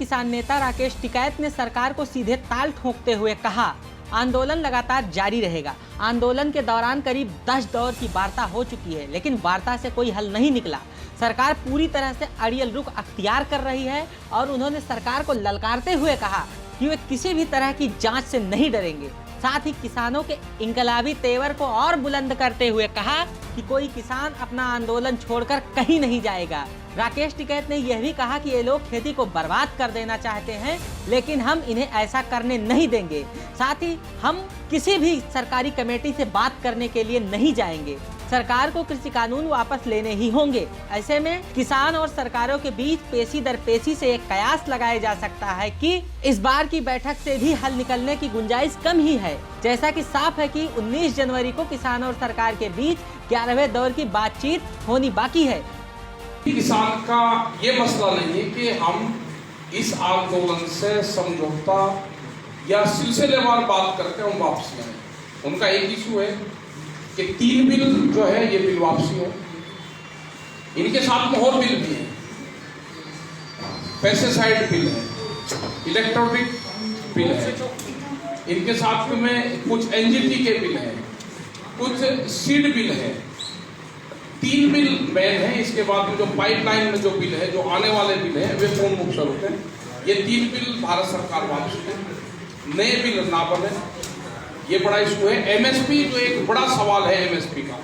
किसान नेता राकेश टिकैत ने सरकार को सीधे ताल ठोकते हुए कहा, आंदोलन लगातार जारी रहेगा। आंदोलन के दौरान करीब 10 दौर की वार्ता हो चुकी है, लेकिन वार्ता से कोई हल नहीं निकला। सरकार पूरी तरह से अड़ियल रुख अख्तियार कर रही है और उन्होंने सरकार को ललकारते हुए कहा कि वे किसी भी तरह की जांच से नहीं डरेंगे। साथ ही किसानों के इनकलाबी तेवर को और बुलंद करते हुए कहा कि कोई किसान अपना आंदोलन छोड़कर कहीं नहीं जाएगा। राकेश टिकैत ने यह भी कहा कि ये लोग खेती को बर्बाद कर देना चाहते हैं, लेकिन हम इन्हें ऐसा करने नहीं देंगे। साथ ही हम किसी भी सरकारी कमेटी से बात करने के लिए नहीं जाएंगे। सरकार को कृषि कानून वापस लेने ही होंगे। ऐसे में किसान और सरकारों के बीच पेशी दर पेशी से एक कयास लगाया जा सकता है कि इस बार की बैठक से भी हल निकलने की गुंजाइश कम ही है। जैसा कि साफ है कि 19 जनवरी को किसान और सरकार के बीच 11वें दौर की बातचीत होनी बाकी है। किसान का ये मसला नहीं है कि हम इस आंदोलन से समझौता या सिलसिलेवार बात करके हम वापसी आए। उनका एक इशू है कि 3 बिल जो है ये बिल वापसी हो। इनके साथ में और बिल भी है, पेस्टिसाइड बिल है, इलेक्ट्रॉनिक बिल है, इनके साथ में कुछ एनजीटी के बिल है, कुछ सीड बिल है। 3 बिल बैन है। इसके बाद में जो पाइपलाइन में जो बिल है, जो आने वाले बिल है, वे पूर्ण रूप से रुके। ये 3 बिल भारत सरकार वापसी है, नए बिल ना बने, ये बड़ा इशू है। एमएसपी जो एक बड़ा सवाल है, एमएसपी का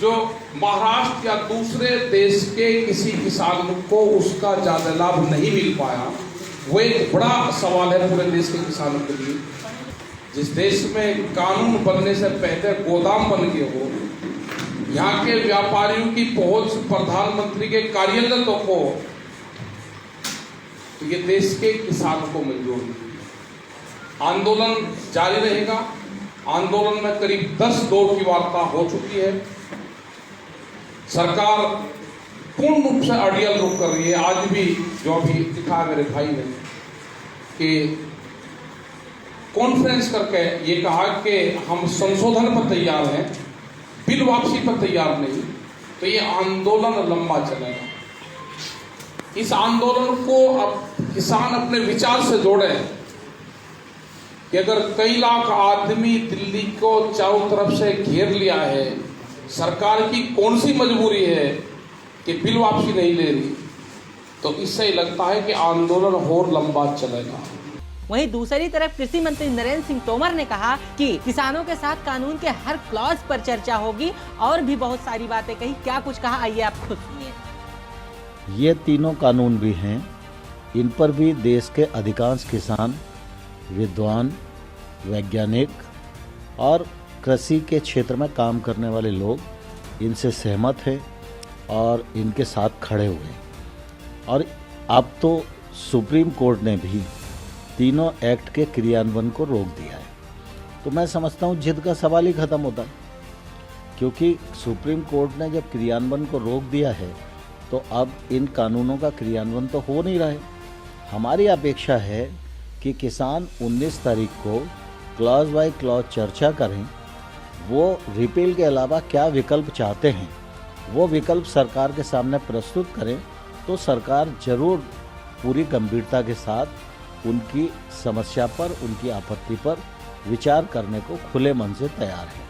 जो महाराष्ट्र या दूसरे देश के किसी किसान को उसका ज्यादा लाभ नहीं मिल पाया, वो एक बड़ा सवाल है पूरे देश के किसानों के लिए। जिस देश में कानून बनने से पहले गोदाम बन गए हो, यहाँ के व्यापारियों की पहुंच प्रधानमंत्री के कार्यालय तक हो, तो ये देश के किसानों को मंजूर नहीं। आंदोलन जारी रहेगा। आंदोलन में करीब 10 दौर की वार्ता हो चुकी है। सरकार पूर्ण रूप से अड़ियल रुख कर रही है। आज भी जो अभी दिखा मेरे भाई ने कि कॉन्फ्रेंस करके ये कहा कि हम संशोधन पर तैयार हैं, बिल वापसी पर तैयार नहीं, तो ये आंदोलन लंबा चलेगा। इस आंदोलन को अब किसान अपने विचार से जोड़े कि अगर कई लाख आदमी दिल्ली को चारों तरफ से घेर लिया है, सरकार की कौन सी मजबूरी है कि बिल वापसी नहीं ले रही, तो इससे लगता है कि आंदोलन और लंबा चलेगा। वहीं दूसरी तरफ कृषि मंत्री नरेंद्र सिंह तोमर ने कहा कि किसानों के साथ कानून के हर क्लॉज पर चर्चा होगी और भी बहुत सारी बातें कही। क्या कुछ कहा, आइए आप खुद सुनिए। ये तीनों कानून भी हैं, इन पर भी देश के अधिकांश किसान, विद्वान, वैज्ञानिक और कृषि के क्षेत्र में काम करने वाले लोग इनसे सहमत हैं और इनके साथ खड़े हुए हैं। और अब तो सुप्रीम कोर्ट ने भी तीनों एक्ट के क्रियान्वयन को रोक दिया है। तो मैं समझता हूँ जिद का सवाल ही खत्म होता है, क्योंकि सुप्रीम कोर्ट ने जब क्रियान्वयन को रोक दिया है तो अब इन कानूनों का क्रियान्वयन तो हो नहीं रहा है। हमारी अपेक्षा है कि किसान 19 तारीख को क्लॉज बाय क्लॉज चर्चा करें, वो रिपील के अलावा क्या विकल्प चाहते हैं वो विकल्प सरकार के सामने प्रस्तुत करें, तो सरकार जरूर पूरी गंभीरता के साथ उनकी समस्या पर, उनकी आपत्ति पर विचार करने को खुले मन से तैयार है।